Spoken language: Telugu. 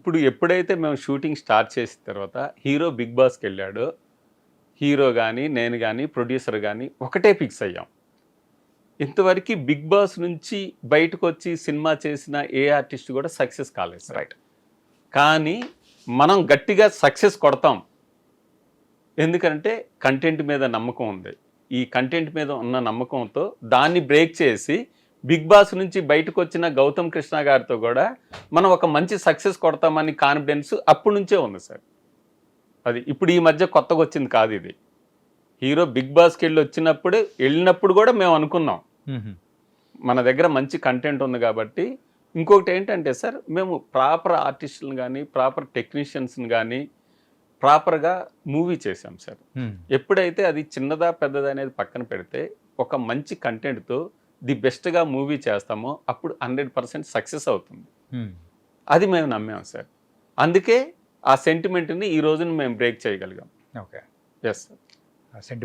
ఇప్పుడు ఎప్పుడైతే మేము షూటింగ్ స్టార్ట్ చేసిన తర్వాత హీరో బిగ్ బాస్కి వెళ్ళాడో హీరో కానీ నేను కానీ ప్రొడ్యూసర్ కానీ ఒకటే ఫిక్స్ అయ్యాం. ఇంతవరకు బిగ్ బాస్ నుంచి బయటకు వచ్చి సినిమా చేసిన ఏ ఆర్టిస్ట్ కూడా సక్సెస్ కాలేదు సార్. రైట్. కానీ మనం గట్టిగా సక్సెస్ కొడతాం. ఎందుకంటే కంటెంట్ మీద నమ్మకం ఉంది. ఈ కంటెంట్ మీద ఉన్న నమ్మకంతో దాన్ని బ్రేక్ చేసి బిగ్ బాస్ నుంచి బయటకు వచ్చిన గౌతమ్ కృష్ణ గారితో కూడా మనం ఒక మంచి సక్సెస్ కొడతామని కాన్ఫిడెన్స్ అప్పటి నుంచే ఉంది సార్. అది ఇప్పుడు ఈ మధ్య కొత్తగా వచ్చింది కాదు ఇది. హీరో బిగ్ బాస్కి వెళ్ళినప్పుడు కూడా మేము అనుకున్నాం మన దగ్గర మంచి కంటెంట్ ఉంది కాబట్టి. ఇంకొకటి ఏంటంటే సార్, మేము ప్రాపర్ ఆర్టిస్టులను కానీ ప్రాపర్ టెక్నీషియన్స్ని కానీ ప్రాపర్గా మూవీ చేసాం సార్. ఎప్పుడైతే అది చిన్నదా పెద్దదా అనేది పక్కన పెడితే ఒక మంచి కంటెంట్తో ది బెస్ట్గా మూవీ చేస్తామో అప్పుడు 100% సక్సెస్ అవుతుంది. అది మేము నమ్మాం సార్. అందుకే ఆ సెంటిమెంట్ని ఈ రోజున మేము బ్రేక్ చేయగలిగాం. ఓకే. Yes sir. సెంటిమెంట్